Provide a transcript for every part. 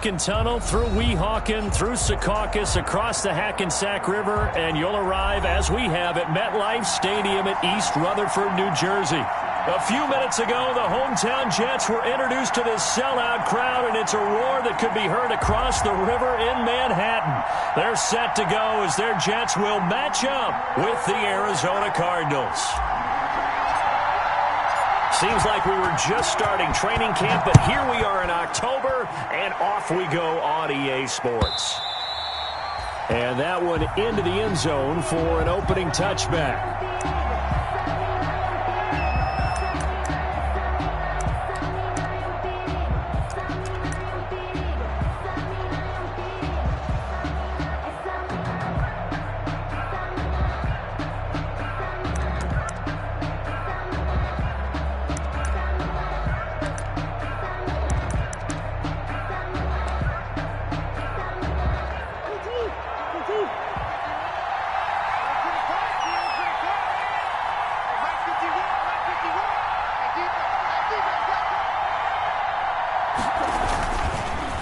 Lincoln Tunnel, through Weehawken, through Secaucus, across the Hackensack River, and you'll arrive, as we have, at MetLife Stadium at East Rutherford, New Jersey. A few minutes ago, the hometown Jets were introduced to this sellout crowd, and it's a roar that could be heard across the river in Manhattan. They're set to go as their Jets will match up with the Arizona Cardinals. Seems like we were just starting training camp, but here we are in October, and off we go on EA Sports. And that one into the end zone for an opening touchback.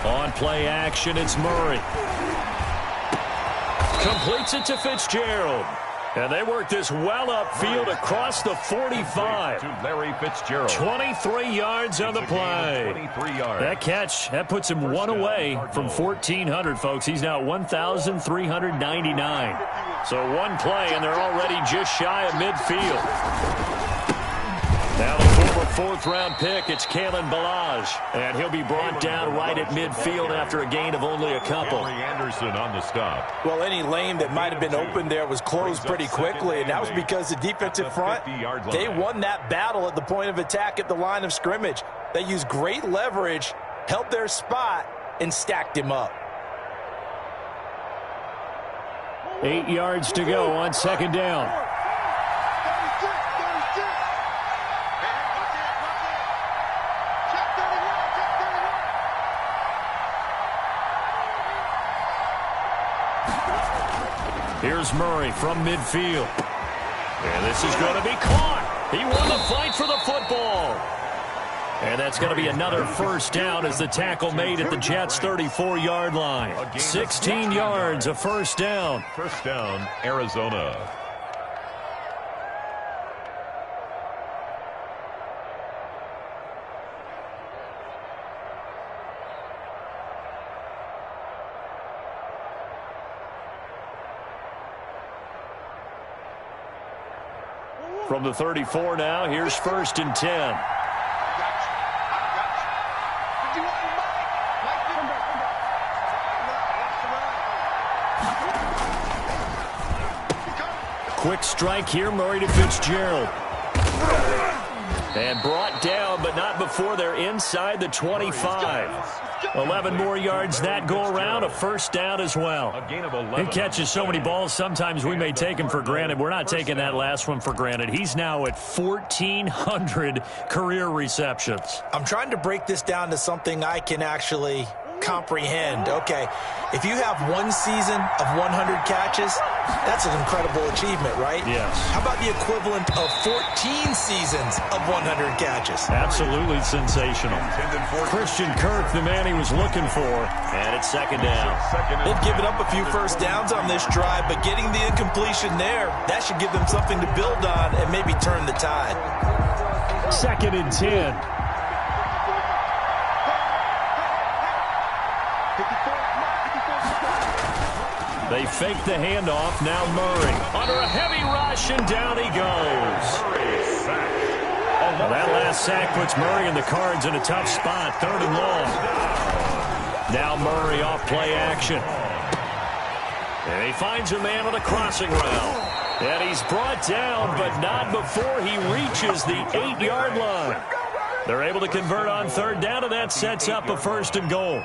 On play action, it's Murray. Completes it to Fitzgerald. And they work this well upfield across the 45. To Larry Fitzgerald. 23 yards on the play. 23 yards. That catch, that puts him one away from 1,400, folks. He's now at 1,399. So one play, and they're already just shy of midfield. Now the former fourth-round pick, it's Kalen Ballage, and he'll be brought down right at midfield after a gain of only a couple. Anderson on the stop. Well, any lane that might have been open there was closed pretty quickly, and that was because the defensive front, they won that battle at the point of attack at the line of scrimmage. They used great leverage, held their spot, and stacked him up. 8 yards to go on second down. Here's Murray from midfield. And this is going to be caught. He won the fight for the football. And that's going to be another first down as the tackle made at the Jets' 34-yard line. 16 yards, a first down. First down, Arizona. From the 34 now, here's first and 10. Quick strike here, Murray to Fitzgerald. And brought down, but not before they're inside the 25. 11 more yards that go around, a first down as well. He catches so many balls, sometimes we may take him for granted. We're not taking that last one for granted. He's now at 1,400 career receptions. I'm trying to break this down to something I can actually comprehend. Okay, if you have one season of 100 catches, that's an incredible achievement, right? Yes. How about the equivalent of 14 seasons of 100 catches? Absolutely sensational. Christian Kirk, the man he was looking for, and it's second down. They've given up a few first downs on this drive, but getting the incompletion there, that should give them something to build on and maybe turn the tide. Second and 10. They fake the handoff. Now Murray under a heavy rush, and down he goes. Well, that last sack puts Murray and the Cards in a tough spot. Third and long. Now Murray off play action. And he finds a man on a crossing route. And he's brought down, but not before he reaches the 8-yard line. They're able to convert on third down, and that sets up a first and goal.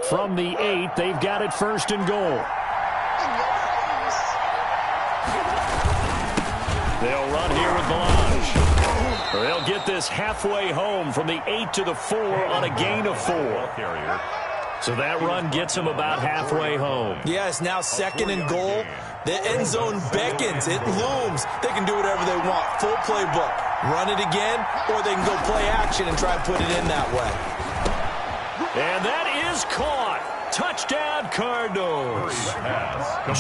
From the 8, they've got it first and goal. They'll run here with Ballage. They'll get this halfway home from the 8 to the 4 on a gain of 4. So that run gets them about halfway home. Yeah, it's now second and goal. The end zone beckons. It looms. They can do whatever they want. Full playbook. Run it again, or they can go play action and try and put it in that way. And that is caught. Touchdown, Cardinals.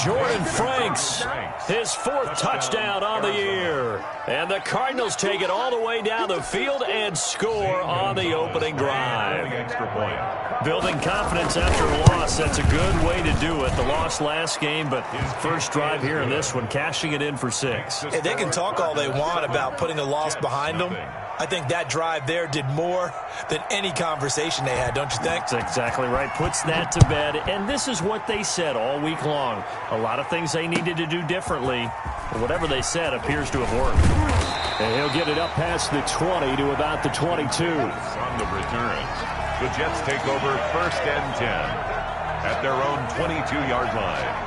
Jordan Franks, his 4th touchdown on the year. And the Cardinals take it all the way down the field and score on the opening drive. Building confidence after a loss, that's a good way to do it. The loss last game, but first drive here in this one, cashing it in for 6. Hey, they can talk all they want about putting a loss behind them. I think that drive there did more than any conversation they had, don't you think? That's exactly right. Puts that to bed. And this is what they said all week long. A lot of things they needed to do differently. But whatever they said appears to have worked. And he'll get it up past the 20 to about the 22. On the return, the Jets take over 1st and 10 at their own 22-yard line.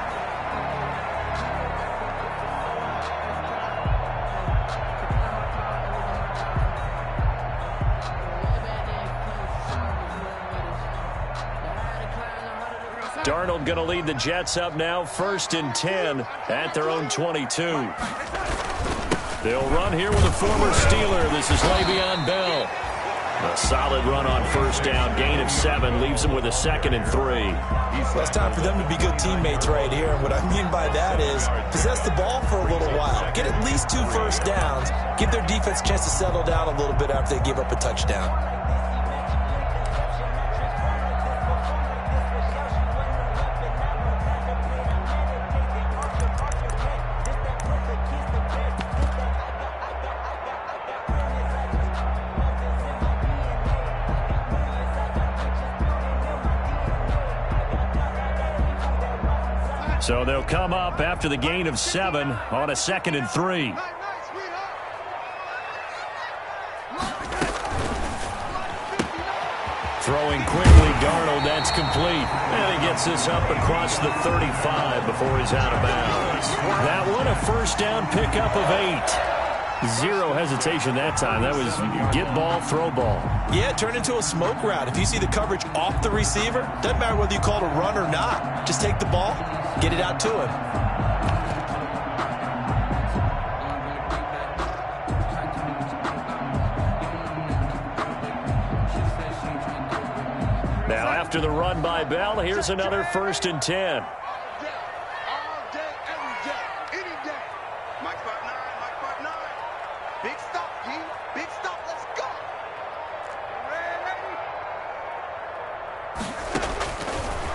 Darnold going to lead the Jets up now, 1st and 10 at their own 22. They'll run here with a former Steeler. This is Le'Veon Bell. A solid run on 1st down, gain of 7, leaves them with a 2nd and 3. Well, it's time for them to be good teammates right here. And what I mean by that is possess the ball for a little while. Get at least 2 first downs. Give their defense a chance to settle down a little bit after they give up a touchdown. So they'll come up after the gain of 7 on a 2nd and 3. Throwing quickly, Darnold, that's complete. And he gets this up across the 35 before he's out of bounds. That one, a 1st down pickup of 8. Zero hesitation that time. That was get ball, throw ball. Yeah, it turned into a smoke route. If you see the coverage off the receiver, doesn't matter whether you call it a run or not. Just take the ball, get it out to him. Now after the run by Bell, here's another 1st and 10.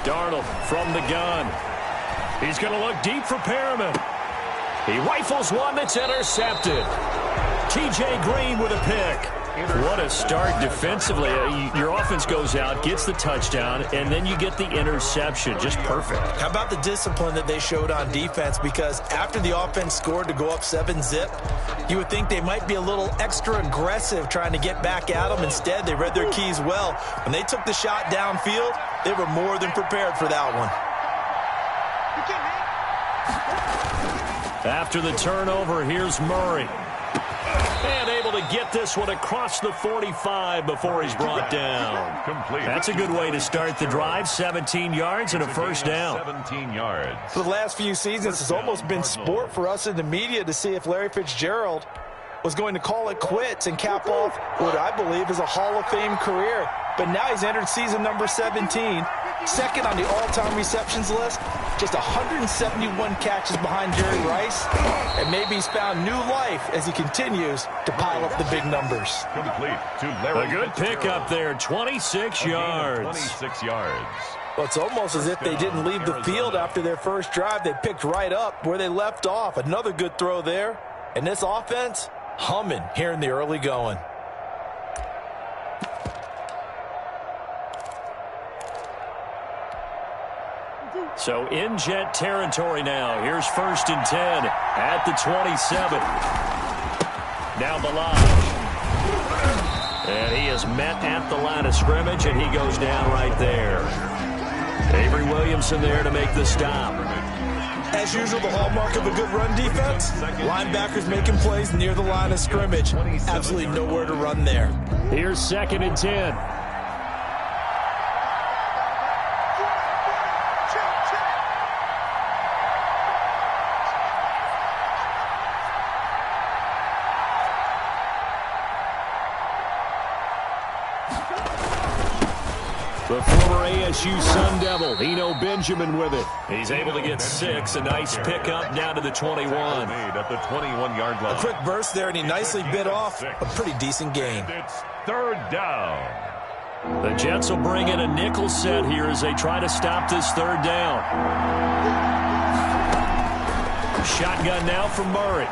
Darnold from the gun. He's going to look deep for Perriman. He rifles one that's intercepted. T.J. Green with a pick. What a start defensively. Your offense goes out, gets the touchdown, and then you get the interception. Just perfect. How about the discipline that they showed on defense? Because after the offense scored to go up 7-zip, you would think they might be a little extra aggressive trying to get back at them. Instead, they read their keys well. When they took the shot downfield, they were more than prepared for that one. After the turnover, here's Murray. And able to get this one across the 45 before he's brought down. That's a good way to start the drive. 17 yards and a 1st down. 17 yards. For the last few seasons, it's almost been sport for us in the media to see if Larry Fitzgerald was going to call it quits and cap off what I believe is a Hall of Fame career. But now he's entered season number 17, second on the all-time receptions list, just 171 catches behind Jerry Rice, and maybe he's found new life as he continues to pile up the big numbers. Complete to Larry. A good pickup there, 26 yards. 26 yards. Well, it's almost as if they didn't leave the field after their first drive. They picked right up where they left off. Another good throw there. And this offense, humming here in the early going. So in Jet territory now. Here's 1st and 10 at the 27. Now Balaj. And he is met at the line of scrimmage, and he goes down right there. Avery Williamson there to make the stop. As usual, the hallmark of a good run defense, linebackers making plays near the line of scrimmage. Absolutely nowhere to run there. Here's 2nd and 10. The former ASU Sun Devil, Eno Benjamin with it. He's able to get 6. A nice pickup down to the 21. At the 21-yard line. A quick burst there, and he nicely bit off a pretty decent gain. It's third down. The Jets will bring in a nickel set here as they try to stop this third down. Shotgun now from Murray.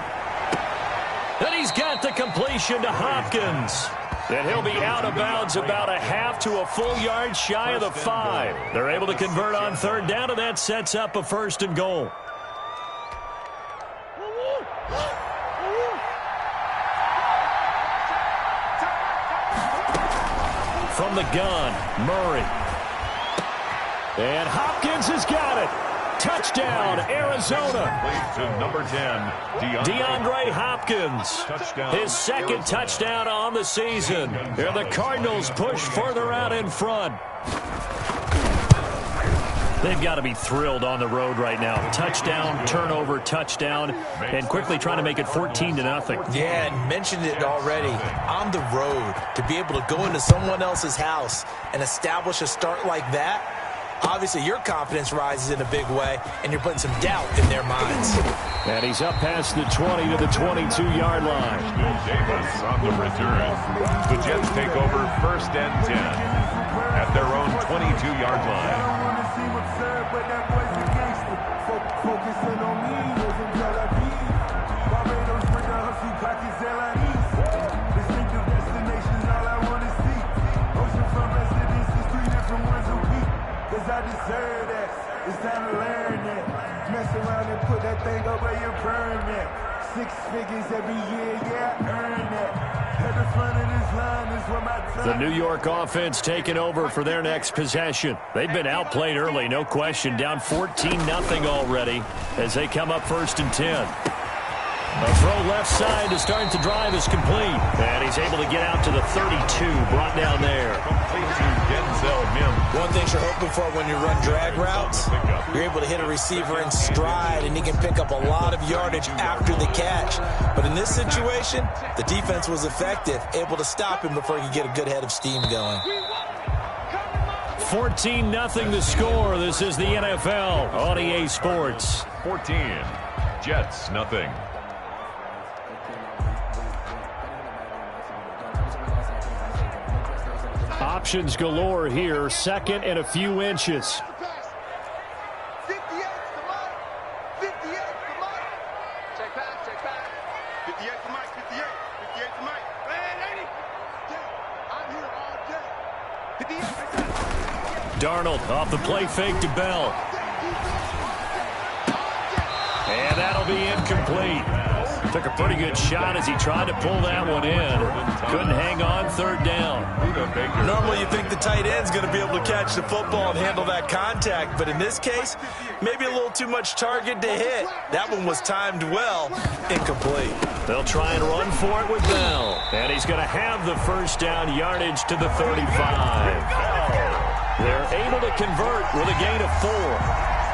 And he's got the completion to Hopkins. And he'll be out of bounds about a half to a full yard shy of the 5. They're able to convert on third down, and that sets up a 1st and goal. From the gun, Murray. And Hopkins has got it. Touchdown, Arizona. To number 10, DeAndre Hopkins. His 2nd touchdown on the season. And the Cardinals push further out in front. They've got to be thrilled on the road right now. Touchdown, turnover, touchdown, and quickly trying to make it 14-0. Yeah, and mentioned it already. On the road, to be able to go into someone else's house and establish a start like that, obviously your confidence rises in a big way, and you're putting some doubt in their minds. And he's up past the 20 to the 22-yard line. Davis on the return. The Jets take over 1st and 10 at their own 22-yard line. Focusing on me, wasn't Tel Aviv. Barbados with the hustle pockets, LIEs. Distinctive destinations, all I want to see. Oceanfront residences, 3 different ones a week. Cause I deserve that. It's time to learn that. Mess around and put that thing up where you're permanent. 6 figures every year, yeah, I earn that. At the front of this line is where my time. The New York offense taking over for their next possession. They've been outplayed early, no question. Down 14-0 already as they come up 1st and 10. A throw left side to start the drive is complete. And he's able to get out to the 32, brought down there. One thing you're hoping for when you run drag routes, you're able to hit a receiver in stride, and he can pick up a lot of yardage after the catch. But in this situation, the defense was effective, able to stop him before he could get a good head of steam going. 14-0 the score. This is the NFL on EA Sports. 14, Jets, nothing. Options galore here. 2nd and a few inches. Darnold off the play fake to Bell. And that'll be incomplete. Took a pretty good shot as he tried to pull that one in. Couldn't hang on 3rd down. Normally you think the tight end's going to be able to catch the football and handle that contact, but in this case, maybe a little too much target to hit. That one was timed well, incomplete. They'll try and run for it with Bell. And he's going to have the 1st down, yardage to the 35. They're able to convert with a gain of 4.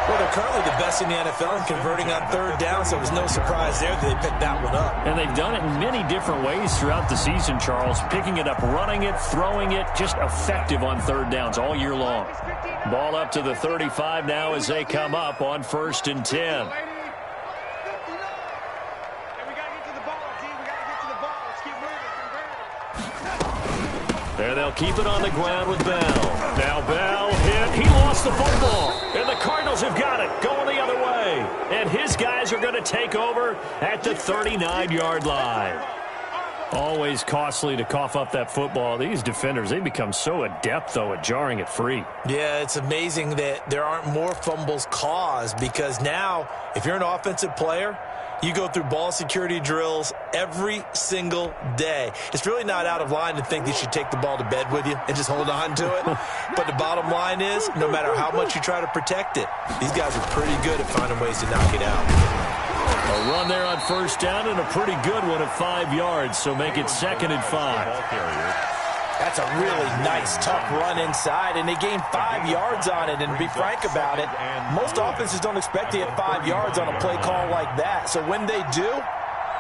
Well, they're currently the best in the NFL in converting on 3rd down, so it was no surprise there that they picked that one up. And they've done it in many different ways throughout the season, Charles. Picking it up, running it, throwing it, just effective on 3rd downs all year long. Ball up to the 35 now as they come up on 1st and 10. There they'll keep it on the ground with Bell. Now Bell hit. He lost the football. And the Cardinals have got it. Going the other way. And his guys are going to take over at the 39-yard line. Always costly to cough up that football. These defenders, they become so adept, though, at jarring it free. Yeah, it's amazing that there aren't more fumbles caused, because now, if you're an offensive player, you go through ball security drills every single day. It's really not out of line to think that you should take the ball to bed with you and just hold on to it. But the bottom line is, no matter how much you try to protect it, these guys are pretty good at finding ways to knock it out. A run there on 1st down and a pretty good one at 5 yards, so make it 2nd and 5. That's a really nice, tough run inside, and they gained 5 yards on it. And to be frank about it, most offenses don't expect to hit 5 yards on a play call like that. So when they do,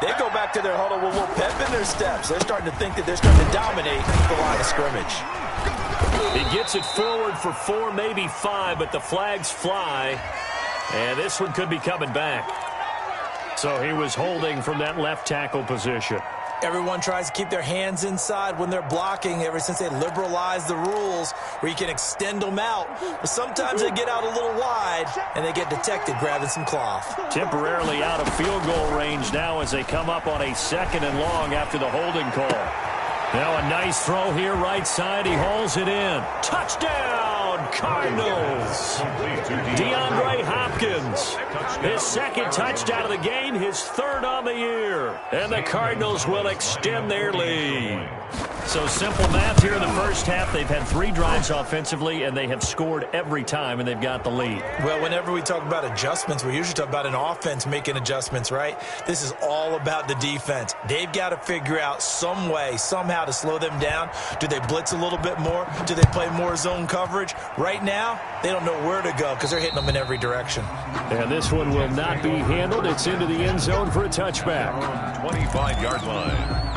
they go back to their huddle with a little pep in their steps. They're starting to think that they're starting to dominate the line of scrimmage. He gets it forward for 4, maybe 5, but the flags fly. And this one could be coming back. So he was holding from that left tackle position. Everyone tries to keep their hands inside when they're blocking ever since they liberalized the rules where you can extend them out. But sometimes they get out a little wide and they get detected grabbing some cloth. Temporarily out of field goal range now as they come up on a 2nd and long after the holding call. Now a nice throw here right side. He hauls it in. Touchdown, Cardinals. DeAndre Hopkins. His 2nd touchdown of the game, his 3rd on the year. And the Cardinals will extend their lead. So simple math here in the first half. They've had 3 drives offensively, and they have scored every time, and they've got the lead. Well, whenever we talk about adjustments, we usually talk about an offense making adjustments, right? This is all about the defense. They've got to figure out some way, somehow to slow them down. Do they blitz a little bit more? Do they play more zone coverage? Right now, they don't know where to go because they're hitting them in every direction. And this one will not be handled. It's into the end zone for a touchback. 25-yard line.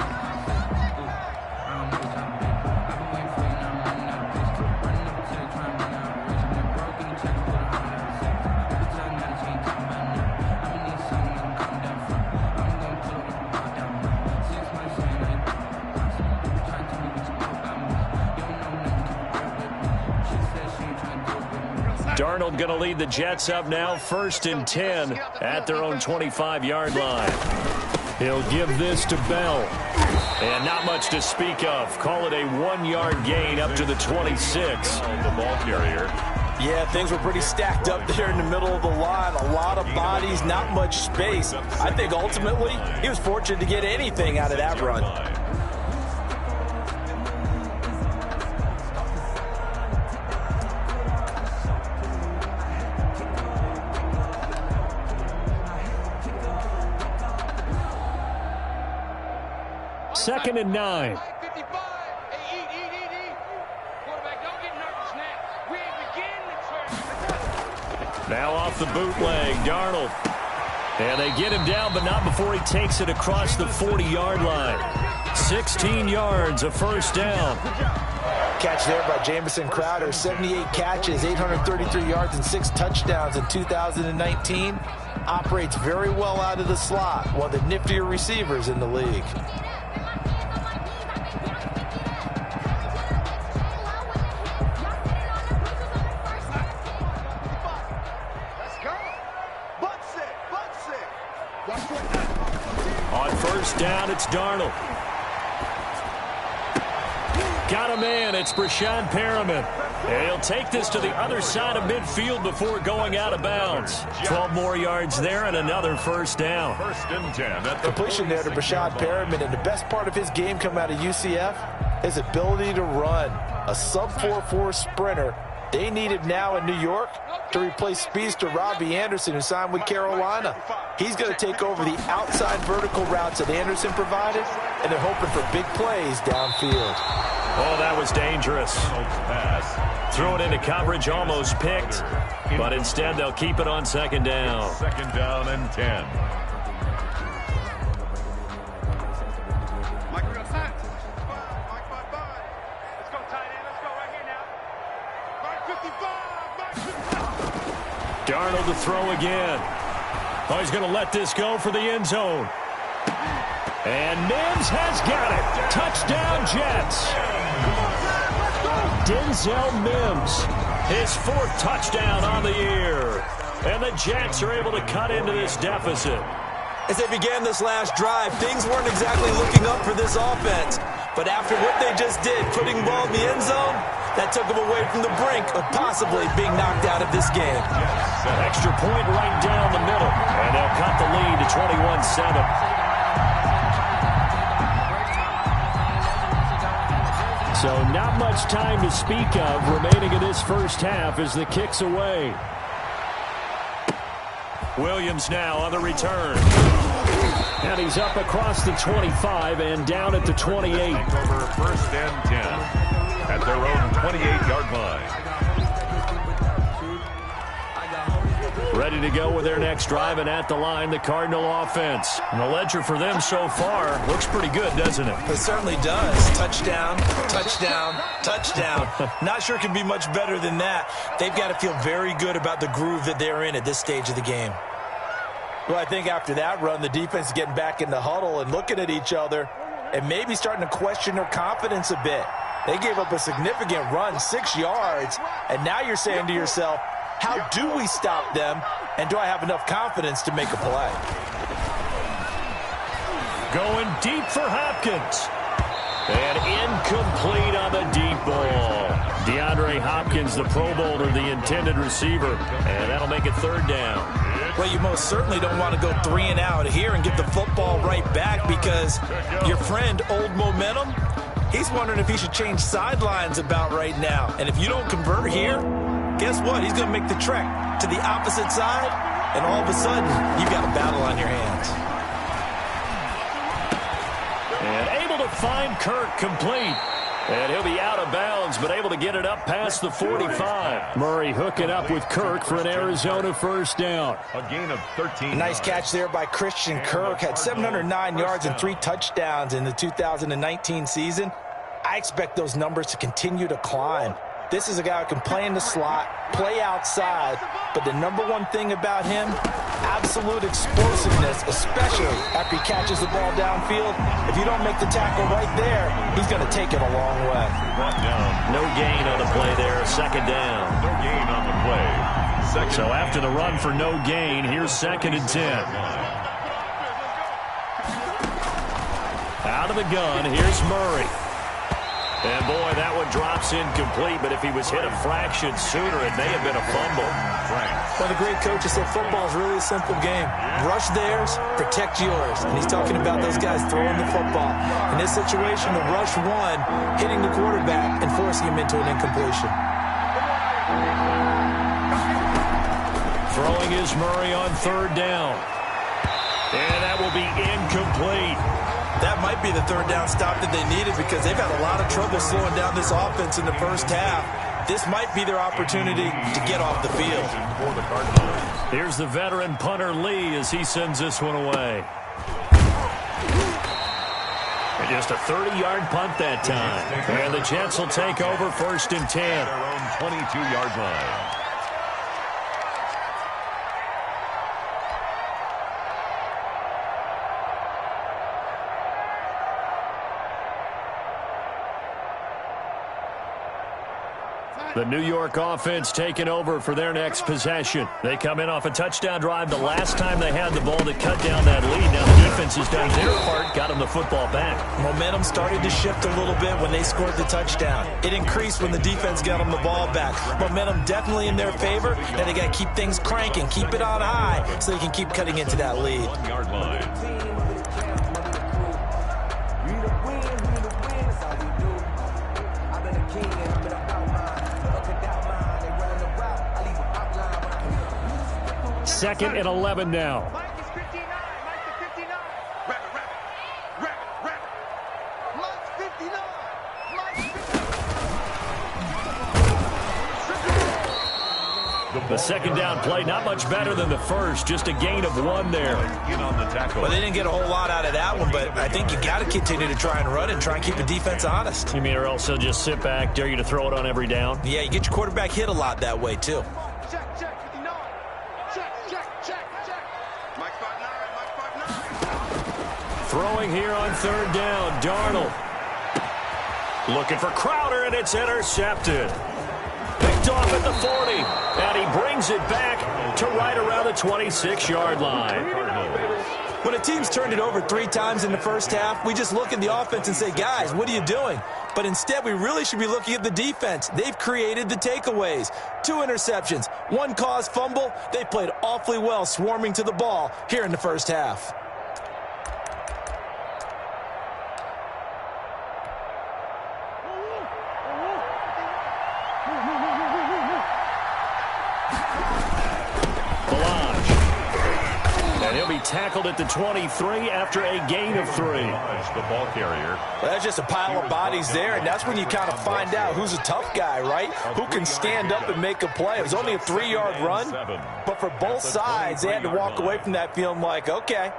Darnold going to lead the Jets up now, 1st and 10 at their own 25-yard line. He'll give this to Bell. And not much to speak of. Call it a 1-yard gain up to the 26. The ball carrier. Yeah, things were pretty stacked up there in the middle of the line. A lot of bodies, not much space. I think ultimately he was fortunate to get anything out of that run. Second and 9. Now off the bootleg, Darnold. And they get him down, but not before he takes it across the 40-yard line. 16 yards, a first down. Catch there by Jamison Crowder. 78 catches, 833 yards, and 6 touchdowns in 2019. Operates very well out of the slot. One of the niftier receivers in the league. On first down, it's Darnold. Got a man. It's Brashad Perriman. And he'll take this to the other side of midfield before going out of bounds. 12 more yards there and another first down. 1st and 10. Completion there to Brashad Perriman. And the best part of his game coming out of UCF, his ability to run. A sub-4.4 sprinter. They need him now in New York to replace speedster Robbie Anderson, who signed with Carolina. He's going to take over the outside vertical routes that Anderson provided, and they're hoping for big plays downfield. Oh, that was dangerous. Threw it into coverage, almost picked, but instead they'll keep it on 2nd down. 2nd down and 10. Darnold to throw again. Oh, he's going to let this go for the end zone. And Mims has got it. Touchdown, Jets. Denzel Mims, his 4th touchdown on the year. And the Jets are able to cut into this deficit. As they began this last drive, things weren't exactly looking up for this offense. But after what they just did, putting the ball in the end zone, that took them away from the brink of possibly being knocked out of this game. An extra point right down the middle. And they'll cut the lead to 21-7. So not much time to speak of remaining in this first half as the kick's away. Williams now on the return. And he's up across the 25 and down at the 28. Over 1st and 10 at their own 28-yard line. Ready to go with their next drive, and at the line, the Cardinal offense. And the ledger for them so far looks pretty good, doesn't it? It certainly does. Touchdown, touchdown, touchdown. Not sure it can be much better than that. They've got to feel very good about the groove that they're in at this stage of the game. Well, I think after that run, the defense is getting back in the huddle and looking at each other and maybe starting to question their confidence a bit. They gave up a significant run, 6 yards, and now you're saying to yourself, how do we stop them, and do I have enough confidence to make a play? Going deep for Hopkins. And incomplete on the deep ball. DeAndre Hopkins, the Pro Bowler, the intended receiver, and that'll make it third down. Well, you most certainly don't want to go 3 and out here and get the football right back because your friend, Old Momentum, he's wondering if he should change sidelines about right now. And if you don't convert here, guess what? He's going to make the trek to the opposite side, and all of a sudden, you've got a battle on your hands. And able to find Kirk complete. And he'll be out of bounds, but able to get it up past the 45. Murray hooking up with Kirk for an Arizona first down. A gain of 13. Nice catch there by Christian Kirk. Had 709 yards and 3 touchdowns in the 2019 season. I expect those numbers to continue to climb. This is a guy who can play in the slot, play outside, but the number one thing about him, absolute explosiveness, especially after he catches the ball downfield. If you don't make the tackle right there, he's going to take it a long way. Brought down. No gain on the play there, second down. No gain on the play. So after the run for no gain, here's 2nd and 10. Out of the gun, here's Murray. And, boy, that one drops incomplete, but if he was hit a fraction sooner, it may have been a fumble. Well, the great coach has said football is really a simple game. Rush theirs, protect yours. And he's talking about those guys throwing the football. In this situation, the rush one, hitting the quarterback and forcing him into an incompletion. Throwing is Murray on 3rd down. And that will be incomplete. That might be the 3rd down stop that they needed because they've had a lot of trouble slowing down this offense in the first half. This might be their opportunity to get off the field. Here's the veteran punter Lee as he sends this one away. And just a 30-yard punt that time. And the Jets will take over 1st and 10. Their own 22-yard line. The New York offense taking over for their next possession. They come in off a touchdown drive the last time they had the ball to cut down that lead. Now the defense has done their part, got them the football back. Momentum started to shift a little bit when they scored the touchdown. It increased when the defense got them the ball back. Momentum definitely in their favor. Now they got to keep things cranking, keep it on high so they can keep cutting into that lead. 1-yard line. Second and 11 now. Mike is 59. Mike is 59. Mike's 59. Mike's 59. The second down play, not much better than the first. Just a gain of 1 there. In on the tackle. Well, they didn't get a whole lot out of that one, but I think you got to continue to try and run and try and keep the defense honest. You mean, or else they'll just sit back, dare you to throw it on every down? Yeah, you get your quarterback hit a lot that way, too. Check, 59. Check. Mike 59. Mike 59. Throwing here on 3rd down, Darnold. Looking for Crowder, and it's intercepted. Picked off at the 40, and he brings it back to right around the 26-yard line. When a team's turned it over 3 times in the first half, we just look at the offense and say, guys, what are you doing? But instead, we really should be looking at the defense. They've created the takeaways. 2 interceptions, 1 caused fumble. They played awfully well swarming to the ball here in the first half. tackled at the 23 after a gain of 3. The ball carrier. Well, that's just a pile of bodies there, and that's when you kind of find out who's a tough guy, right? Who can stand up and make a play. It was only a 3-yard run, but for both sides, they had to walk away from that feeling like, okay,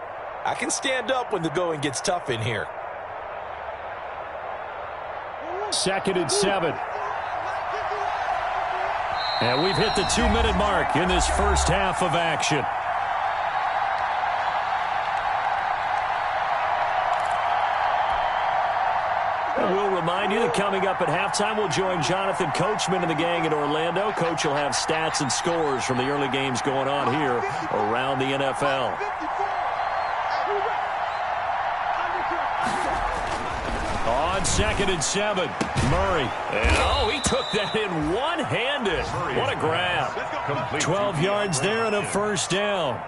I can stand up when the going gets tough in here. 2nd and 7. And we've hit the 2-minute mark in this first half of action. We'll remind you that coming up at halftime, we'll join Jonathan Coachman and the gang in Orlando. Coach will have stats and scores from the early games going on here around the NFL. On 2nd and 7, Murray. And, he took that in one-handed. What a grab. 12 yards there and a first down.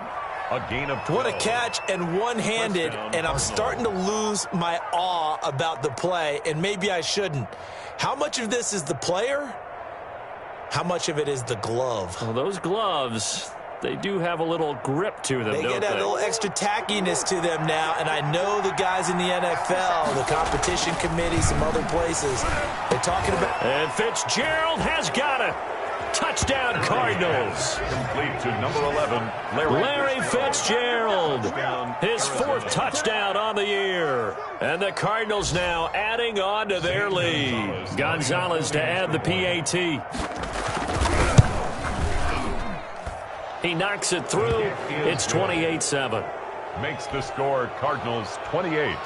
A gain of 12. What a catch and one-handed, and I'm starting to lose my awe about the play, and maybe I shouldn't. How much of this is the player? How much of it is the glove? Well, those gloves, they do have a little grip to them, They don't get that little extra tackiness to them now, and I know the guys in the NFL, the competition committee, some other places, they're talking about... And Fitzgerald has got it. Touchdown, Cardinals. Complete to number 11, Larry Fitzgerald. His 4th touchdown on the year. And the Cardinals now adding on to their lead. Gonzalez to add the PAT. He knocks it through. It's 28-7. Makes the score Cardinals 28,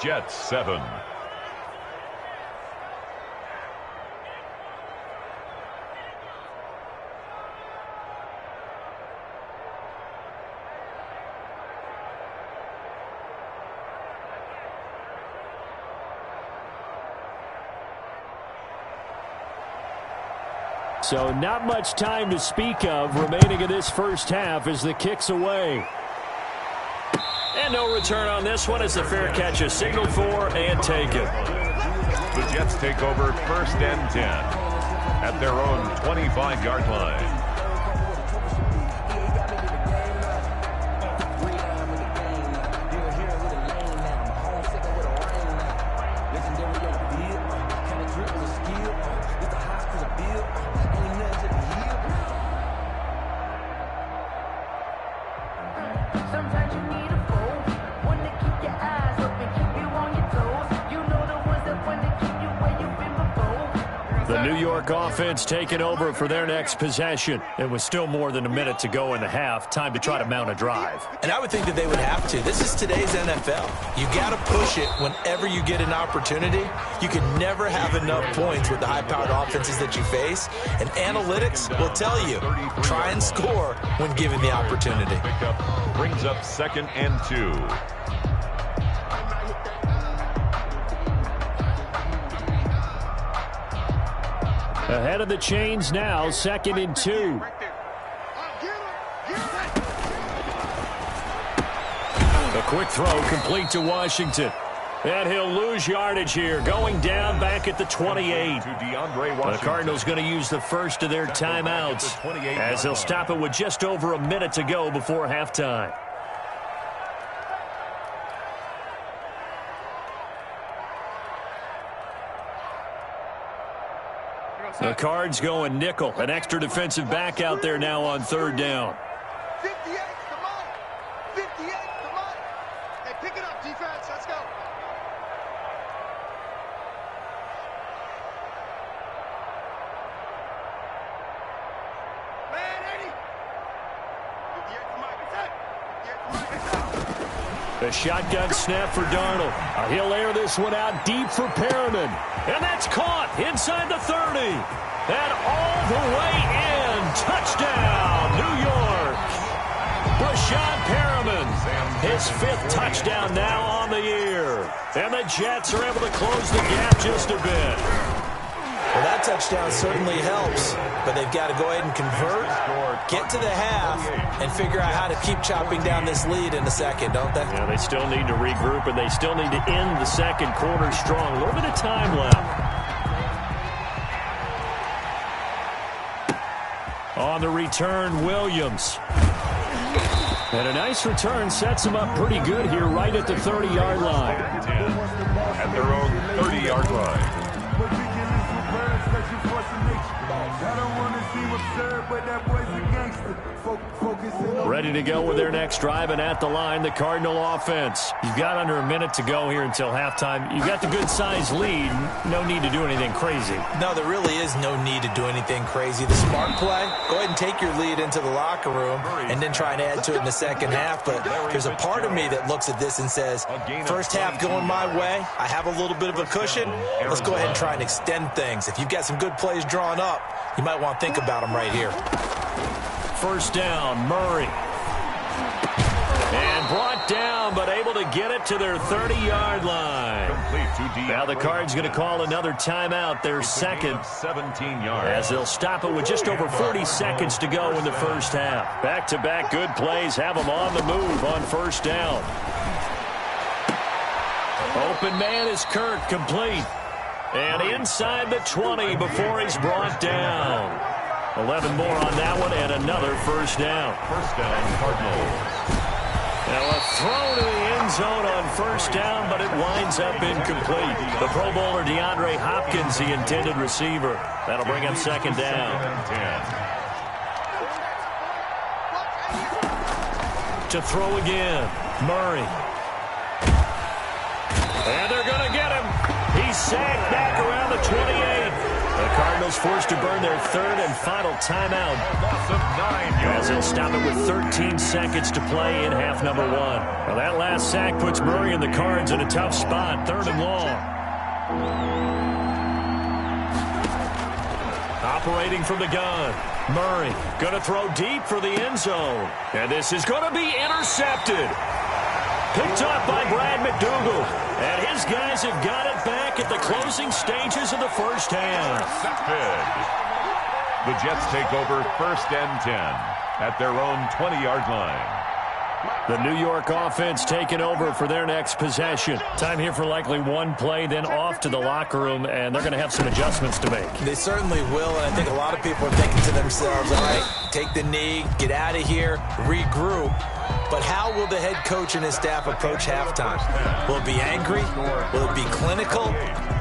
Jets 7. So not much time to speak of remaining in this first half as the kick's away. And no return on this one as the fair catch is signaled for and taken. The Jets take over 1st and 10 at their own 25-yard line. New York offense taking over for their next possession. It was still more than a minute to go in the half. Time to try to mount a drive. And I would think that they would have to. This is today's NFL. You got to push it whenever you get an opportunity. You can never have enough points with the high-powered offenses that you face. And analytics will tell you, try and score when given the opportunity. Brings up 2nd and 2. Ahead of the chains now, 2nd and 2. A quick throw complete to Washington. And he'll lose yardage here, going down back at the 28. The Cardinals going to use the first of their timeouts as they'll stop it with just over a minute to go before halftime. The Cards going nickel. An extra defensive back out there now on 3rd down. 58 to Mike. 58 to Mike. Hey, pick it up, defense. Let's go. Man, 80. 58 to Mike. That's it. 58 to Mike. The shotgun snap for Darnold. He'll air this one out deep for Perriman. And that's caught inside the 30. And all the way in. Touchdown, New York. Brashad Perriman, his 5th touchdown now on the year. And the Jets are able to close the gap just a bit. Well, that touchdown certainly helps, but they've got to go ahead and convert, get to the half, and figure out how to keep chopping down this lead in the second, don't they? Yeah, they still need to regroup, and they still need to end the second quarter strong. A little bit of time left. On the return, Williams. And a nice return sets them up pretty good here right at the 30-yard line. At their own 30-yard line. Ready to go with their next drive, and at the line, the Cardinal offense. You've got under a minute to go here until halftime. You've got the good-sized lead. No need to do anything crazy. No, there really is no need to do anything crazy. The smart play, go ahead and take your lead into the locker room and then try and add to it in the second half. But there's a part of me that looks at this and says, first half going my way, I have a little bit of a cushion. Let's go ahead and try and extend things. If you've got some good plays drawn up, you might want to think about them right here. First down, Murray. And brought down, but able to get it to their 30-yard line. Now the Cards going to call another timeout, their second. 17 yards. As they'll stop it with just over 40 seconds to go in the first half. Back-to-back good plays have them on the move on first down. Open man is Kirk, complete. And inside the 20 before he's brought down. 11 more on that one, and another first down. First down, Cardinals. Now a throw to the end zone on first down, but it winds up incomplete. The Pro Bowler DeAndre Hopkins, the intended receiver. That'll bring up second down. To throw again, Murray. And they're going to get him. He's sacked back around the 28. The Cardinals forced to burn their third and final timeout. Loss of 9 yards. As they'll stop it with 13 seconds to play in half number one. Well, that last sack puts Murray and the Cards in a tough spot, third and long. Operating from the gun, Murray going to throw deep for the end zone. And this is going to be intercepted. Picked off by Brad McDougal. And his guys have got it back at the closing stages of the first half. The Jets take over first and 10 at their own 20-yard line. The New York offense taking over for their next possession. Time here for likely one play, then off to the locker room, and they're going to have some adjustments to make. They certainly will, and I think a lot of people are thinking to themselves, all right, take the knee, get out of here, regroup. But how will the head coach and his staff approach halftime? Will it be angry? Will it be clinical?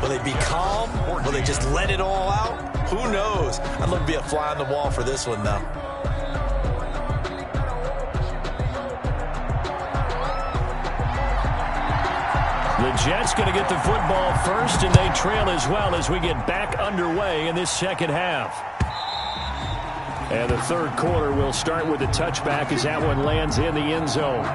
Will they be calm? Will they just let it all out? Who knows? I'd love to be a fly on the wall for this one, though. The Jets going to get the football first, and they trail as well as we get back underway in this second half. And the third quarter will start with a touchback as that one lands in the end zone.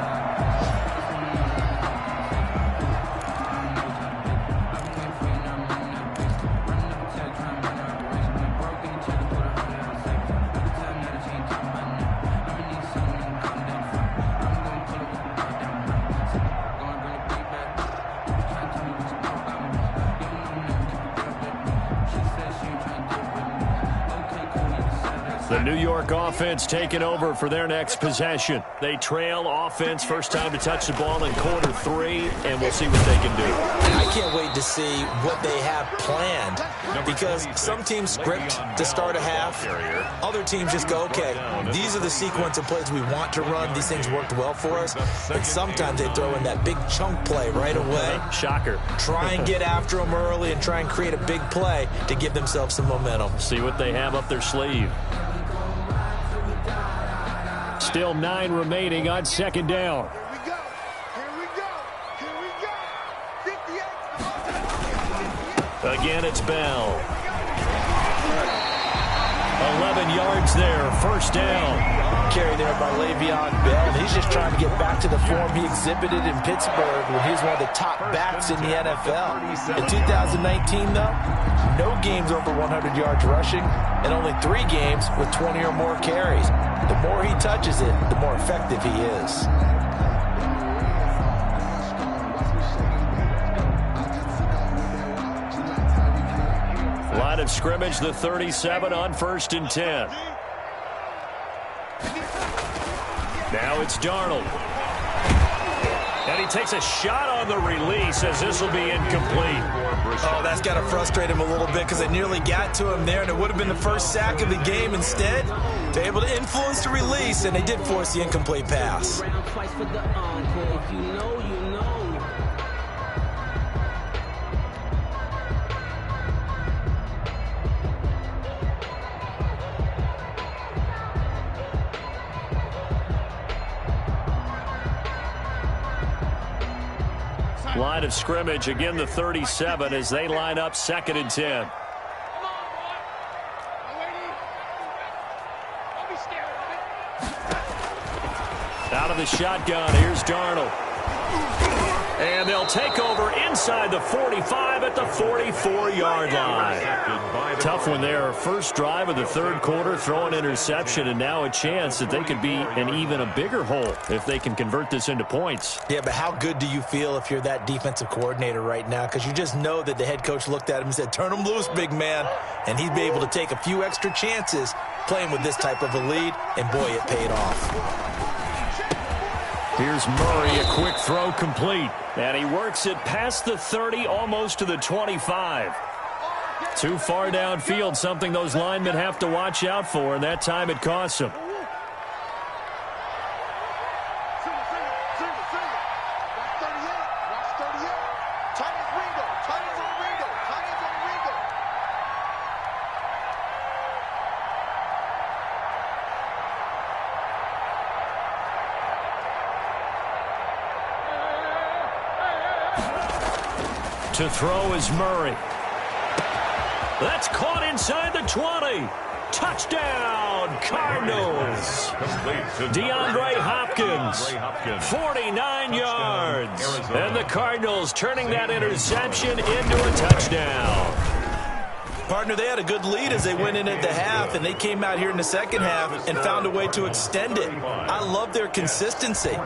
The New York offense taking over for their next possession. They trail offense, first time to touch the ball in quarter three, and we'll see what they can do. I can't wait to see what they have planned, because some teams script to start a half. Other teams just go, okay, these are the sequence of plays we want to run. These things worked well for us. But sometimes they throw in that big chunk play right away. Shocker. Try and get after them early and try and create a big play to give themselves some momentum. See what they have up their sleeve. Still 9 remaining on second down. Here we go. Here we go. Here we go. 58. Again, it's Bell. 11 yards there, first down. Carry there by Le'Veon Bell. He's just trying to get back to the form he exhibited in Pittsburgh when he was one of the top backs in the NFL. In 2019, though, no games over 100 yards rushing and only 3 games with 20 or more carries. The more he touches it, the more effective he is. Line of scrimmage, the 37 on first and 10. Now it's Darnold. And he takes a shot on the release as this will be incomplete. Oh, that's got to frustrate him a little bit because they nearly got to him there, and it would have been the first sack of the game. Instead, they're able to influence the release, and they did force the incomplete pass. Line of scrimmage, again the 37 as they line up 2nd and 10. Out of the shotgun, here's Darnold. And they'll take over inside the 45 at the 44-yard line. Tough one there. First drive of the 3rd quarter, throw an interception, and now a chance that they could be in even a bigger hole if they can convert this into points. Yeah, but how good do you feel if you're that defensive coordinator right now? Because you just know that the head coach looked at him and said, turn him loose, big man. And he'd be able to take a few extra chances playing with this type of a lead, and boy, it paid off. Here's Murray, a quick throw complete. And he works it past the 30, almost to the 25. Too far downfield, something those linemen have to watch out for, and that time it costs them. To throw is Murray. That's caught inside the 20. Touchdown, Cardinals. DeAndre Hopkins, 49 yards. And the Cardinals turning that interception into a touchdown. Partner, they had a good lead as they went in at the half, and they came out here in the second half and found a way to extend it. I love their consistency.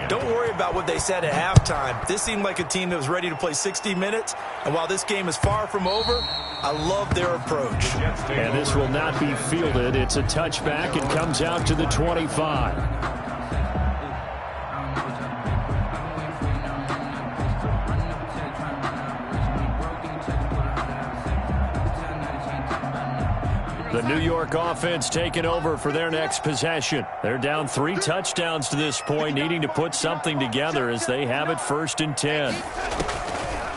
Don't worry about what they said at halftime. This seemed like a team that was ready to play 60 minutes, and while this game is far from over, I love their approach. And this will not be fielded. It's a touchback. It comes out to the 25. The New York offense taking over for their next possession. They're down 3 touchdowns to this point, needing to put something together as they have it 1st and 10.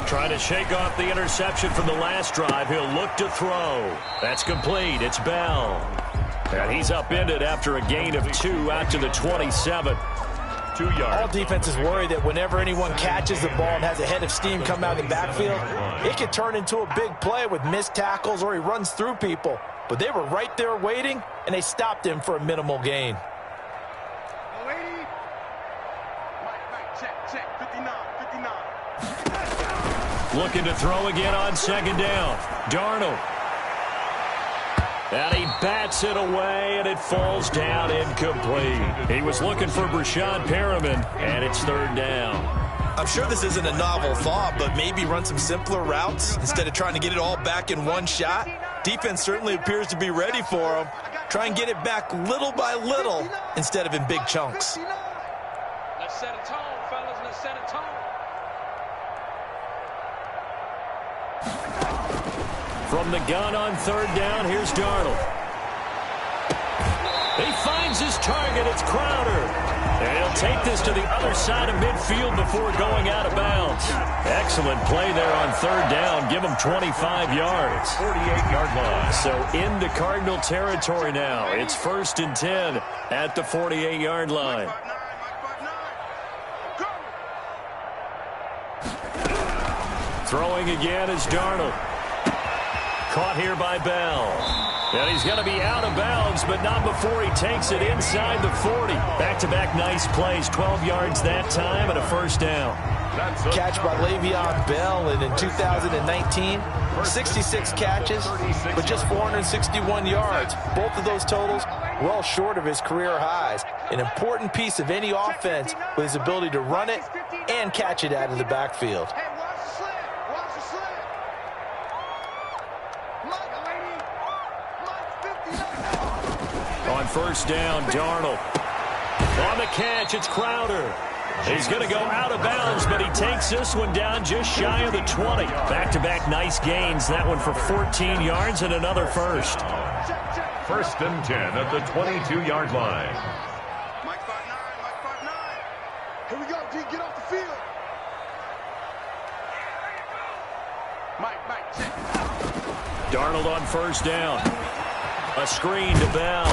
Trying to shake off the interception from the last drive. He'll look to throw. That's complete. It's Bell. And he's upended after a gain of 2 out to the 27. 2 yards. All defenses worry that whenever anyone catches the ball and has a head of steam come out of the backfield, it can turn into a big play with missed tackles or he runs through people. But they were right there waiting, and they stopped him for a minimal gain. Looking to throw again on 2nd down. Darnold. And he bats it away, and it falls down incomplete. He was looking for Brashad Perriman, and it's 3rd down. I'm sure this isn't a novel thought, but maybe run some simpler routes instead of trying to get it all back in one shot. Defense certainly appears to be ready for him. Try and get it back little by little instead of in big chunks. Let's set a tone, fellas. Let's set a tone. From the gun on 3rd down, here's Darnold. He finds his target. It's Crowder. And he'll take this to the other side of midfield before going out of bounds. Excellent play there on 3rd down. Give him 25 yards. 48-yard line. So into Cardinal territory now. It's 1st and 10 at the 48-yard line. Throwing again is Darnold. Caught here by Bell. And he's going to be out of bounds, but not before he takes it inside the 40. Back-to-back nice plays, 12 yards that time and a 1st down. Catch by Le'Veon Bell, and in 2019, 66 catches, but just 461 yards. Both of those totals well short of his career highs. An important piece of any offense with his ability to run it and catch it out of the backfield. On 1st down, Darnold. On the catch, it's Crowder. He's going to go out of bounds, but he takes this one down just shy of the 20. Back-to-back nice gains. That one for 14 yards and another first. First and 10 at the 22-yard line. Mike 5-9, Mike 5-9. Here we go, D, get off the field. Mike, check. Darnold on first down. A screen to Bell.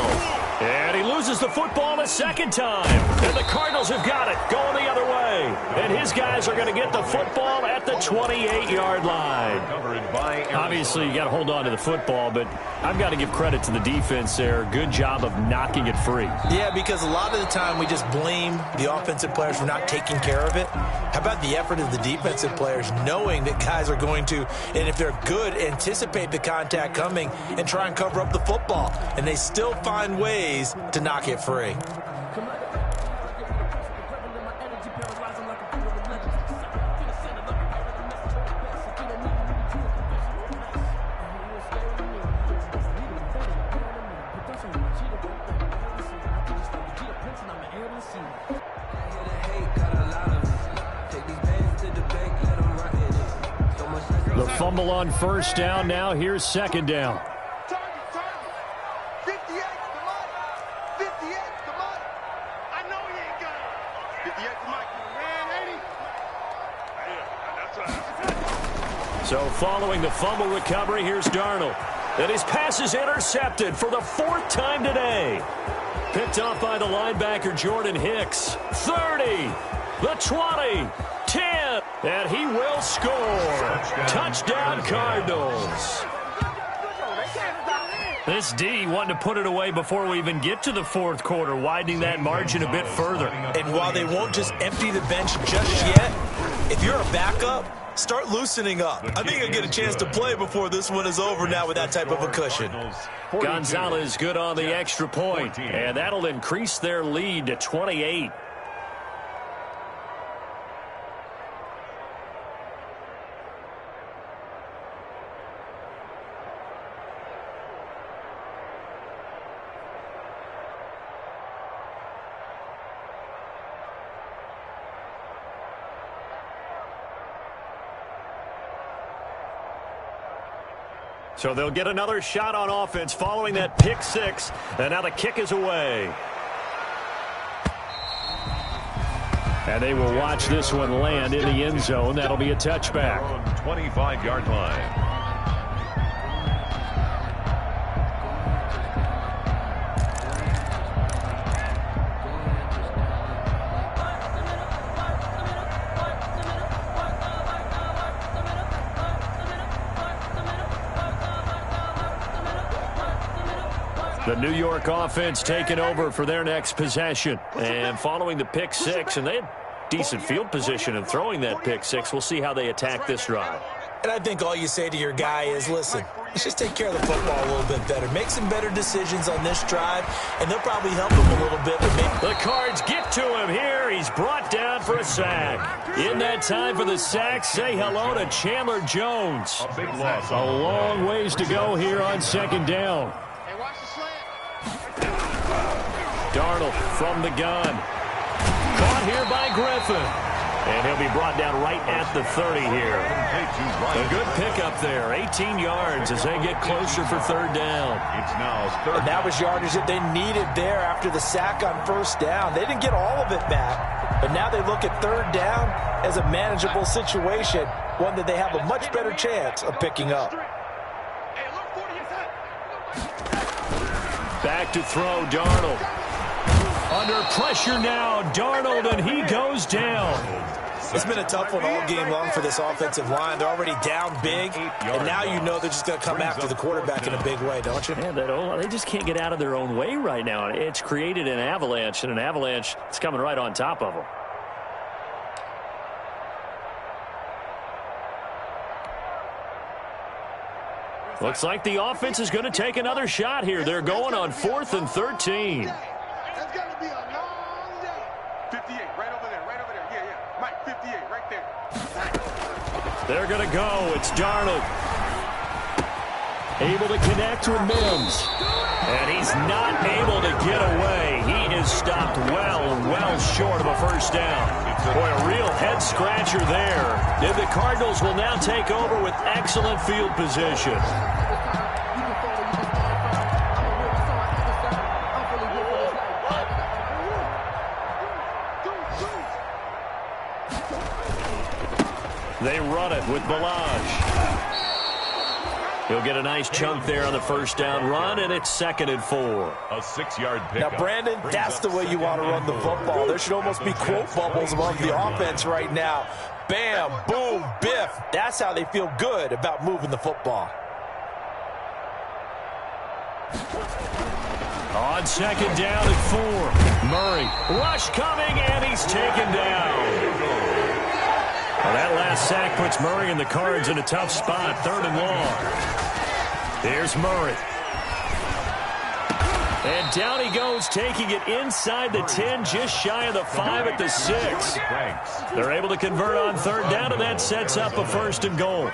And he loses the football a second time. And the Cardinals have got it, going the other way. And his guys are going to get the football at the 28-yard line. Obviously, you got to hold on to the football, but I've got to give credit to the defense there. Good job of knocking it free. Yeah, because a lot of the time we just blame the offensive players for not taking care of it. How about the effort of the defensive players knowing that guys are going to, and if they're good, anticipate the contact coming and try and cover up the football. And they still find ways to knock it free. The fumble on first down. Now here's second down. So following the fumble recovery, here's Darnold. And his pass is intercepted for the fourth time today. Picked off by the linebacker Jordan Hicks. 30, the 20, 10, and he will score. Touchdown Cardinals. This D wanting to put it away before we even get to the fourth quarter, widening that margin a bit further. And while they won't just empty the bench just yet, if you're a backup, start loosening up. I think you'll get a chance to play before this one is over now with that type of a cushion. Gonzalez good on the extra point, and that'll increase their lead to 28. So they'll get another shot on offense following that pick six. And now the kick is away. And they will watch this one land in the end zone. That'll be a touchback. 25-yard line. The New York offense taking over for their next possession. And following the pick six, and they had decent field position in throwing that pick six. We'll see how they attack this drive. And I think all you say to your guy is, listen, let's just take care of the football a little bit better. Make some better decisions on this drive, and they'll probably help him a little bit. The Cards get to him here. He's brought down for a sack. In that time for the sack, say hello to Chandler Jones. A big loss. A long ways to go here on second down. Darnold from the gun. Caught here by Griffin. And he'll be brought down right at the 30 here. A good pickup there. 18 yards as they get closer for third down. It's now third. And that was yardage that they needed there after the sack on first down. They didn't get all of it back, but now they look at third down as a manageable situation, one that they have a much better chance of picking up. Back to throw, Darnold. Under pressure now, Darnold, and he goes down. It's been a tough one all game long for this offensive line. They're already down big, and now you know they're just going to come after the quarterback in a big way, don't you? Yeah, they just can't get out of their own way right now. It's created an avalanche, and an avalanche is coming right on top of them. Looks like the offense is going to take another shot here. They're going on 4th and 13. That's going to be a long day. 58, right over there. Yeah. Mike, 58, right there. They're going to go. It's Darnold. able to connect with Mims. And he's not able to get away. He is stopped well short of a first down. Boy, a real head-scratcher there. And the Cardinals will now take over with excellent field position. They run it with Balaj. He'll get a nice chunk there on the first down run, and it's 2nd and 4. A 6-yard pickup. Now, Brandon, that's the way you want to run the football. There should almost be quote bubbles among the offense right now. Bam, boom, biff. That's how they feel good about moving the football. On 2nd down at 4. Murray, rush coming, and he's taken down. Well, that last sack puts Murray and the Cards in a tough spot. 3rd and long. Here's Murray. And down he goes, taking it inside the 10, just shy of the 5 at the 6. They're able to convert on 3rd down, and that sets up a 1st and goal.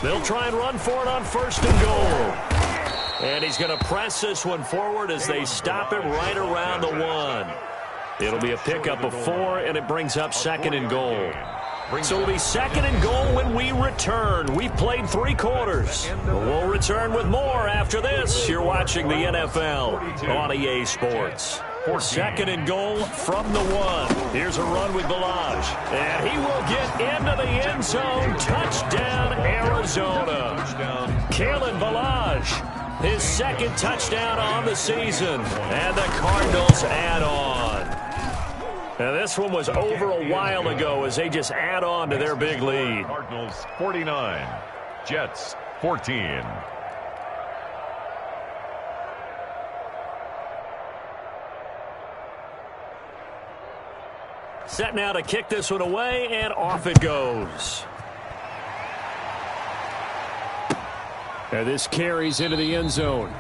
They'll try and run for it on 1st and goal. And he's going to press this one forward as they stop him right around the 1. It'll be a pickup of 4, and it brings up 2nd and goal. So it'll be 2nd and goal when we return. We've played 3 quarters. We'll return with more after this. You're watching the NFL on EA Sports. 2nd and goal from the 1. Here's a run with Balaj. And he will get into the end zone. Touchdown, Arizona. Kalen Balaj, his 2nd touchdown on the season. And the Cardinals add on. Now, this one was over a while ago as they just add on to their big lead. Cardinals 49, Jets 14. Set now to kick this one away, and off it goes. Now this carries into the end zone.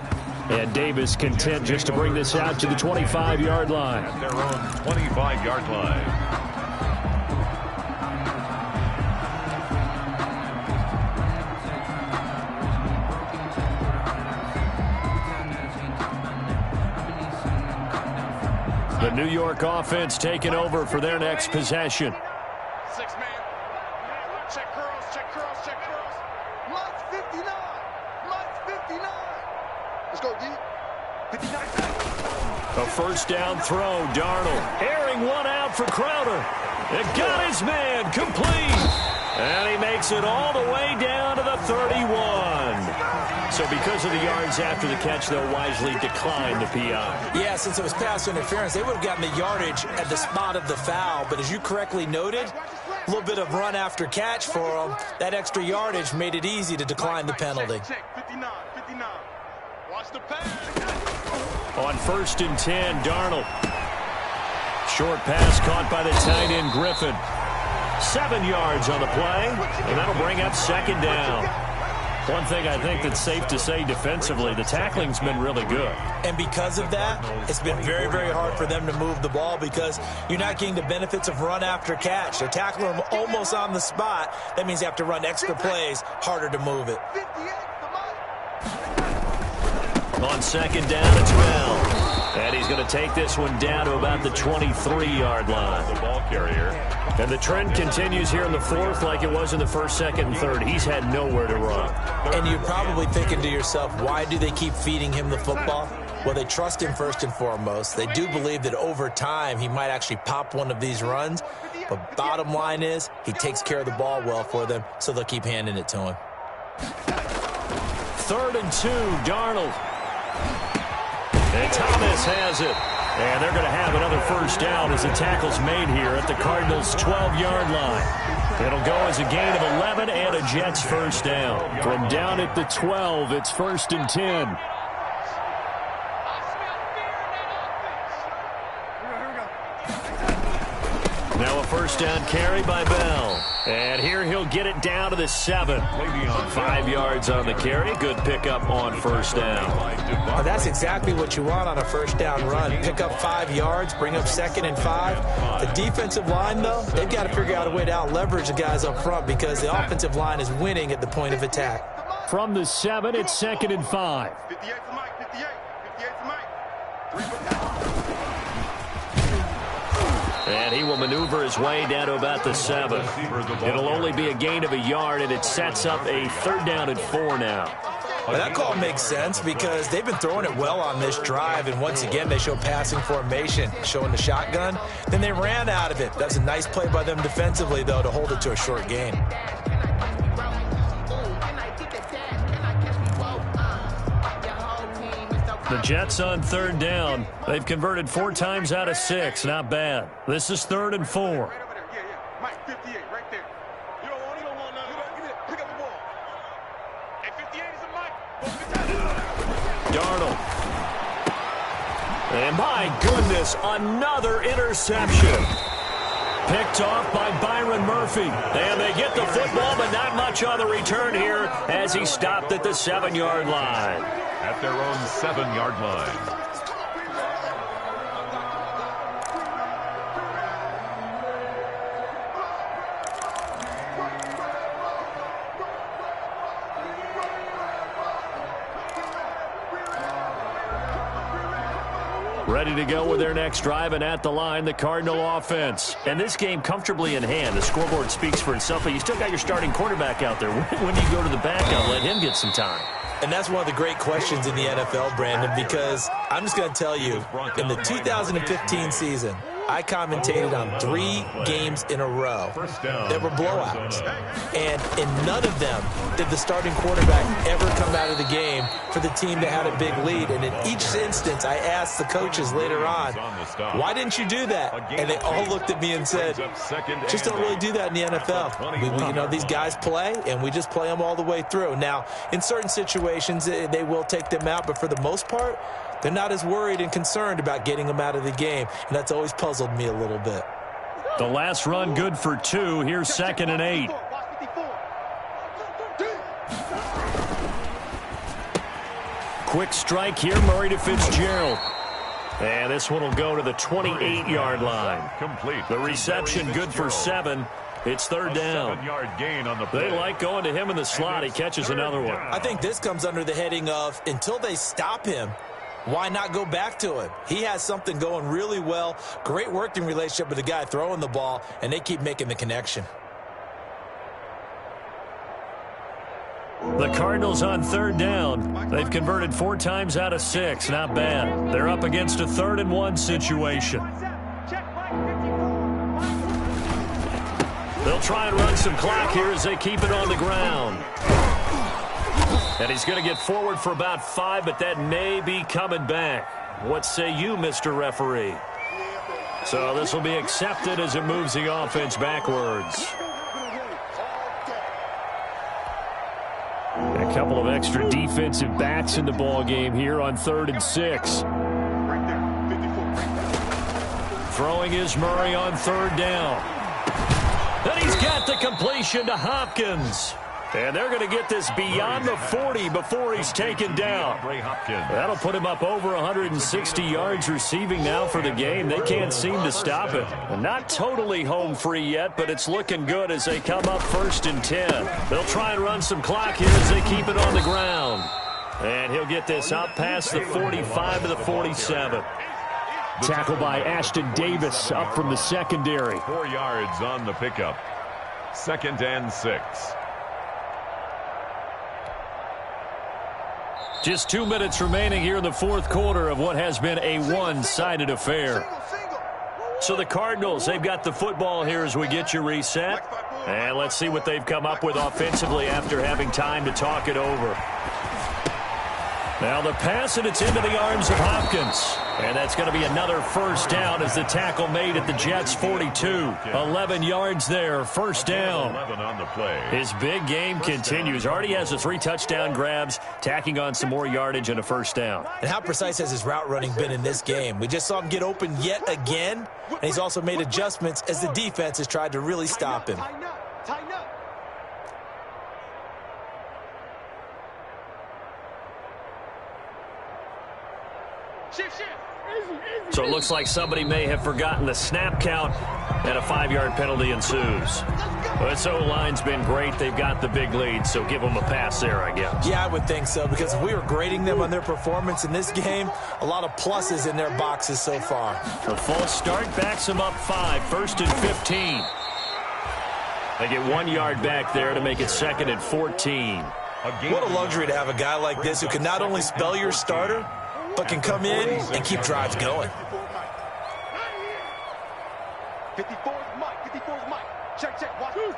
And Davis content just to bring this out to the 25-yard line. At their own 25-yard line. The New York offense taking over for their next possession. 6-man. Check curls, check curls, check curls. Mike's 59. Mike's 59. Let's go, D. 59 seconds. A first down throw, Darnold. Airing one out for Crowder. It got his man complete. And he makes it all the way down to the 31. So because of the yards after the catch, they'll wisely decline the PI. Yeah, since it was pass interference, they would have gotten the yardage at the spot of the foul. But as you correctly noted, a little bit of run after catch for them. That extra yardage made it easy to decline the penalty. Check, 59, 59. Watch the pass. On 1st and 10, Darnold. Short pass caught by the tight end Griffin. 7 yards on the play, and that'll bring up 2nd down. One thing I think that's safe to say defensively, the tackling's been really good. And because of that, it's been very, very hard for them to move the ball because you're not getting the benefits of run after catch. They're tackling them almost on the spot. That means they have to run extra plays, harder to move it. 58, On 2nd down, it's Bell. And he's going to take this one down to about the 23-yard line. The ball carrier. And the trend continues here in the 4th like it was in the 1st, 2nd, and 3rd. He's had nowhere to run. And you're probably thinking to yourself, why do they keep feeding him the football? Well, they trust him first and foremost. They do believe that over time he might actually pop one of these runs. But bottom line is he takes care of the ball well for them, so they'll keep handing it to him. 3rd and 2, Darnold. And Thomas has it. And they're going to have another first down as the tackle's made here at the Cardinals' 12-yard line. It'll go as a gain of 11 and a Jets first down. From down at the 12, it's 1st and 10. Now a 1st first down carry by Bell. And here he'll get it down to the 7. 5 yards on the carry. Good pickup on first down. Well, that's exactly what you want on a first down run. Pick up 5 yards, bring up 2nd and 5. The defensive line, though, they've got to figure out a way to out-leverage the guys up front because the offensive line is winning at the point of attack. From the 7, it's 2nd and 5. 58 for Mike, 58. 58 for Mike. And he will maneuver his way down to about the 7. It'll only be a gain of a yard, and it sets up a 3rd down and 4 now. Well, that call makes sense because they've been throwing it well on this drive, and once again they show passing formation, showing the shotgun. Then they ran out of it. That was a nice play by them defensively, though, to hold it to a short gain. The Jets on 3rd down. They've converted 4 times out of 6. Not bad. This is 3rd and 4. Right over there. Yeah. Mike, 58, right there. You don't want none. Give it. Pick up the ball. Hey, 58 is a Mike. Darnold. And my goodness, another interception. Picked off by Byron Murphy. And they get the football, but not much on the return here as he stopped at the 7-yard line. At their own 7-yard line. Ready to go with their next drive, and at the line, the Cardinal offense. And this game comfortably in hand. The scoreboard speaks for itself, but you still got your starting quarterback out there. When do you go to the backup? Let him get some time. And that's one of the great questions in the NFL, Brandon, because I'm just going to tell you, in the 2015 season, I commentated on 3 games in a row that were blowouts. And in none of them did the starting quarterback ever come out of the game for the team that had a big lead. And in each instance, I asked the coaches later on, why didn't you do that? And they all looked at me and said, just don't really do that in the NFL. You know, these guys play, and we just play them all the way through. Now, in certain situations, they will take them out, but for the most part, they're not as worried and concerned about getting them out of the game, and that's always puzzled me a little bit. The last run good for 2. Here's 2nd and 8. Quick strike here, Murray to Fitzgerald. And this one will go to the 28-yard line. Complete. The reception good for 7. It's 3rd down. 7-yard gain on the play. They like going to him in the slot. He catches another one. I think this comes under the heading of, until they stop him, why not go back to him? He has something going really well. Great working relationship with the guy throwing the ball, and they keep making the connection. The Cardinals on 3rd down. They've converted 4 times out of 6. Not bad. They're up against a 3rd and 1 situation. They'll try and run some clock here as they keep it on the ground. And he's going to get forward for about 5, but that may be coming back. What say you, Mr. Referee? So this will be accepted as it moves the offense backwards. A couple of extra defensive backs in the ball game here on 3rd and 6. Throwing is Murray on 3rd down. And he's got the completion to Hopkins. And they're going to get this beyond the 40 before he's taken down. That'll put him up over 160 yards receiving now for the game. They can't seem to stop it. Not totally home free yet, but it's looking good as they come up 1st and 10. They'll try and run some clock here as they keep it on the ground. And he'll get this up past the 45 to the 47. Tackle by Ashton Davis up from the secondary. 4 yards on the pickup. 2nd and 6. Just 2 minutes remaining here in the 4th quarter of what has been a one-sided affair. So the Cardinals, they've got the football here as we get you reset. And let's see what they've come up with offensively after having time to talk it over. Now the pass, and it's into the arms of Hopkins. And that's going to be another first down as the tackle made at the Jets' 42. 11 yards there, first down. 11 on the play. His big game continues. Already has the 3 touchdown grabs, tacking on some more yardage and a first down. And how precise has his route running been in this game? We just saw him get open yet again, and he's also made adjustments as the defense has tried to really stop him. Tighten up. Tighten up. Shift. So it looks like somebody may have forgotten the snap count, and a 5-yard penalty ensues. This O-line's been great. They've got the big lead, so give them a pass there, I guess. Yeah, I would think so, because if we were grading them on their performance in this game, a lot of pluses in their boxes so far. The false start backs them up 5, first and 15. They get 1 yard back there to make it second and 14. What a luxury to have a guy like this who can not only spell your starter, but can come in and keep drives going. 54's Mike. 54's Mike. Check. Watch. Deuce.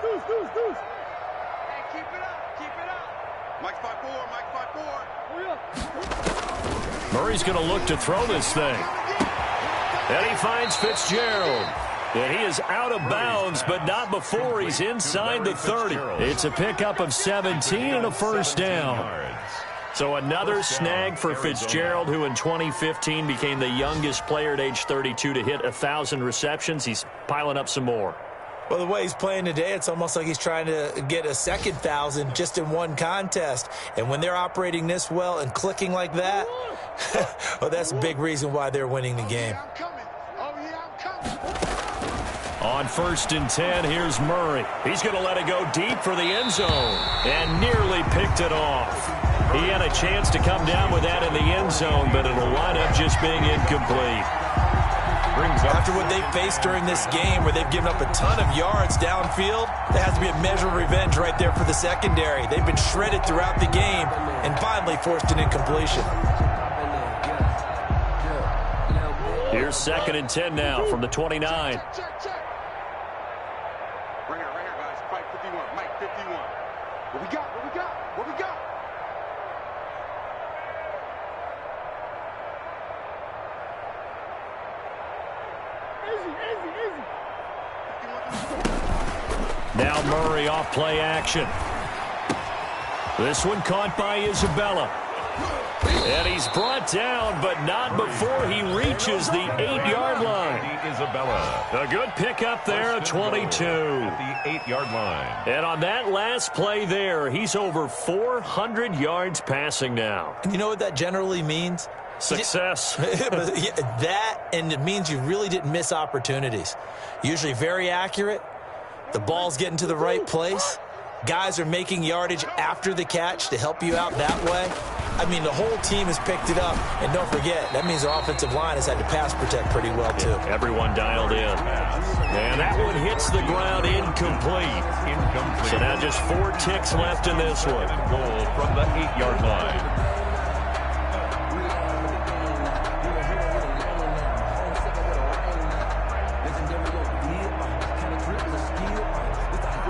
Hey, keep it up. Mike's 5'4". Mike's 5'4". Murray's going to look to throw this thing. And he finds Fitzgerald. And he is out of bounds, but not before he's inside the 30. It's a pickup of 17 and a first down. So another snag for Fitzgerald, who in 2015 became the youngest player at age 32 to hit 1,000 receptions. He's piling up some more. Well, the way he's playing today, it's almost like he's trying to get a second 1,000 just in one contest. And when they're operating this well and clicking like that, well, that's a big reason why they're winning the game. On first and 10, here's Murray. He's going to let it go deep for the end zone and nearly picked it off. He had a chance to come down with that in the end zone, but it'll wind up just being incomplete. After what they faced during this game, where they've given up a ton of yards downfield, there has to be a measure of revenge right there for the secondary. They've been shredded throughout the game and finally forced an incompletion. Here's second and 10 now from the 29. Right here, guys. Mike 51. Mike 51. What we got? Now Murray off play action. This one caught by Isabella. And he's brought down, but not before he reaches the 8-yard line. Isabella. A good pickup there at 22. At the 8-yard line. And on that last play there, he's over 400 yards passing now. And you know what that generally means? Success. That, and it means you really didn't miss opportunities. Usually very accurate. The ball's getting to the right place. Guys are making yardage after the catch to help you out that way. I mean, the whole team has picked it up. And don't forget, that means our offensive line has had to pass protect pretty well, too. Everyone dialed in. And that one hits the ground incomplete. So now just 4 ticks left in this one. Goal from the 8-yard line.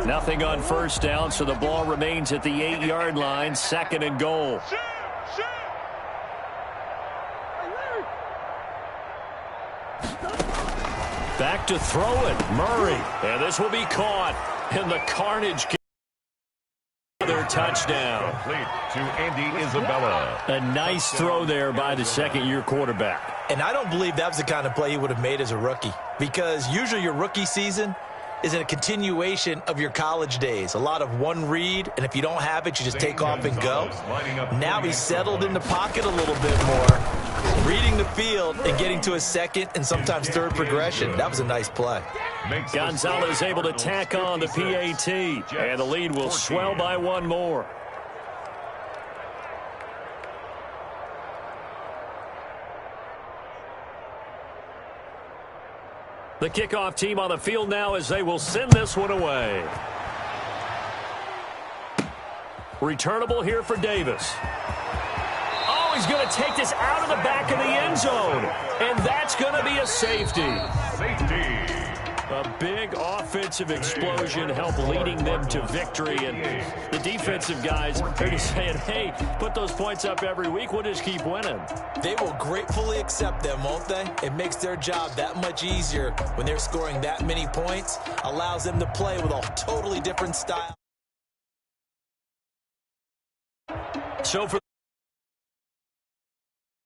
Nothing on first down, so the ball remains at the 8-yard line, second and goal. Back to throw it, Murray. And this will be caught, and the carnage gets another touchdown. Complete to Andy Isabella. A nice throw there by the second-year quarterback. And I don't believe that was the kind of play he would have made as a rookie, because usually your rookie season is a continuation of your college days. A lot of one read, and if you don't have it, you just take off and go. Now he's settled in the pocket a little bit more, reading the field and getting to a second and sometimes third progression. That was a nice play. Gonzalez able to tack on the PAT, and the lead will swell by 1 more. The kickoff team on the field now as they will send this one away. Returnable here for Davis. Oh, he's going to take this out of the back of the end zone. And that's going to be a safety. Safety. A big offensive explosion helped leading them to victory. And the defensive guys are just saying, hey, put those points up every week. We'll just keep winning. They will gratefully accept them, won't they? It makes their job that much easier when they're scoring that many points. Allows them to play with a totally different style. So for